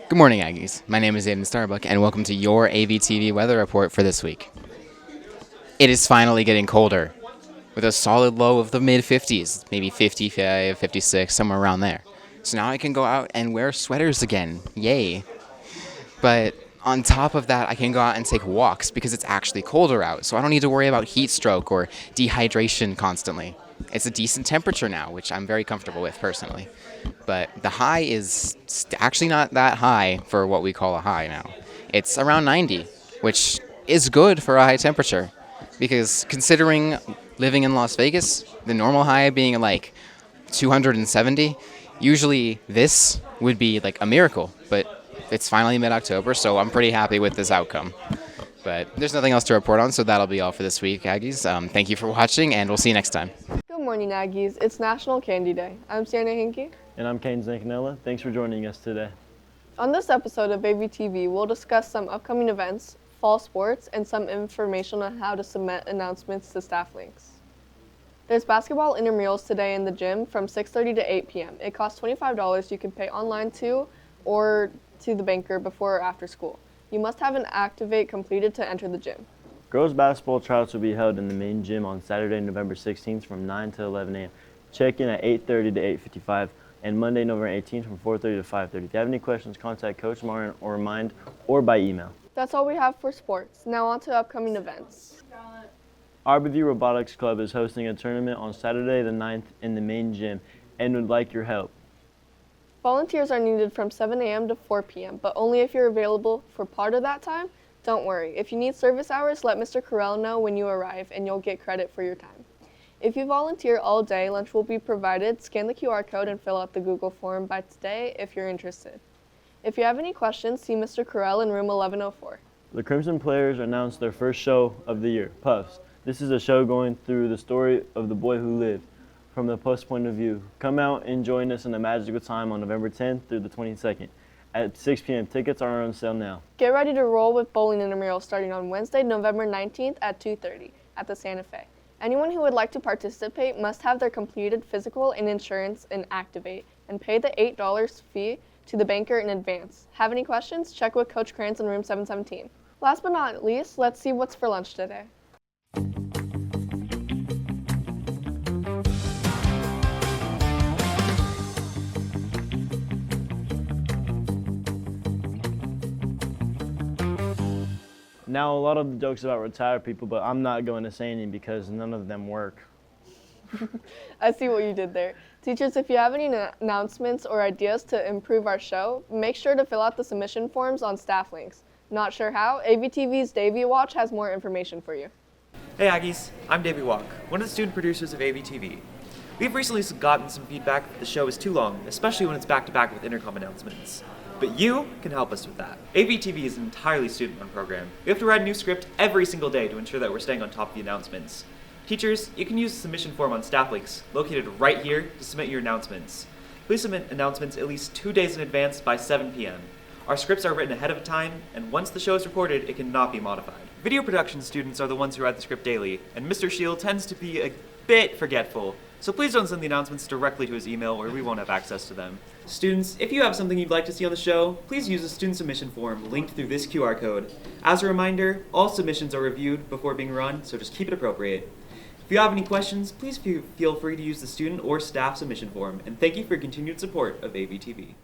Good morning, Aggies. My name is Aiden Starbuck, and welcome to your Avtv weather report for this week. It is finally getting colder, with a solid low of the mid-50s, maybe 55, 56, somewhere around there. So now I can go out and wear sweaters again. Yay. But on top of that, I can go out and take walks because it's actually colder out, so I don't need to worry about heat stroke or dehydration constantly. It's a decent temperature now, which I'm very comfortable with personally. But the high is actually not that high for what we call a high now. It's around 90, which is good for a high temperature. Because considering living in Las Vegas, the normal high being like 270, usually this would be like a miracle. But it's finally mid-October, so I'm pretty happy with this outcome. But there's nothing else to report on, so that'll be all for this week, Aggies. Thank you for watching, and we'll see you next time. Good morning, Aggies. It's National Candy Day. I'm Sienna Hinke. And I'm Kane Zancanella. Thanks for joining us today. On this episode of AVTV, we'll discuss some upcoming events, fall sports, and some information on how to submit announcements to staff links. There's basketball intramurals today in the gym from 6:30 to 8 p.m. It costs $25. You can pay online to or to the banker before or after school. You must have an Avtv completed to enter the gym. Girls basketball tryouts will be held in the main gym on Saturday, November 16th from 9 to 11 a.m. Check in at 8:30 to 8:55. And Monday, November 18th from 4:30 to 5:30. If you have any questions, contact Coach Martin or Remind or by email. That's all we have for sports. Now on to upcoming events. RBV Robotics Club is hosting a tournament on Saturday the 9th in the main gym and would like your help. Volunteers are needed from 7 a.m. to 4 p.m., but only if you're available for part of that time. Don't worry. If you need service hours, let Mr. Carell know when you arrive and you'll get credit for your time. If you volunteer all day, lunch will be provided. Scan the QR code and fill out the Google form by today if you're interested. If you have any questions, see Mr. Carell in room 1104. The Crimson Players announced their first show of the year, Puffs. This is a show going through the story of the boy who lived from the Puffs' point of view. Come out and join us in a magical time on November 10th through the 22nd at 6 p.m. Tickets are on sale now. Get ready to roll with bowling intramural starting on Wednesday, November 19th at 2:30 at the Santa Fe. Anyone who would like to participate must have their completed physical and insurance and activate and pay the $8 fee to the banker in advance. Have any questions? Check with Coach Krantz in room 717. Last but not least, let's see what's for lunch today. Now, a lot of the jokes about retired people, but I'm not going to say any because none of them work. I see what you did there. Teachers, if you have any announcements or ideas to improve our show, make sure to fill out the submission forms on staff links. Not sure how? AVTV's Davey Watch has more information for you. Hey Aggies, I'm Davey Walk, one of the student producers of AVTV. We've recently gotten some feedback that the show is too long, especially when it's back-to-back with intercom announcements. But you can help us with that. AVTV is an entirely student-run program. We have to write a new script every single day to ensure that we're staying on top of the announcements. Teachers, you can use the submission form on staff links, located right here, to submit your announcements. Please submit announcements at least 2 days in advance by 7 p.m. Our scripts are written ahead of time, and once the show is recorded, it cannot be modified. Video production students are the ones who write the script daily, and Mr. Shield tends to be a bit forgetful, so please don't send the announcements directly to his email or we won't have access to them. Students, if you have something you'd like to see on the show, please use the student submission form linked through this QR code. As a reminder, all submissions are reviewed before being run, so just keep it appropriate. If you have any questions, please feel free to use the student or staff submission form, and thank you for your continued support of AVTV.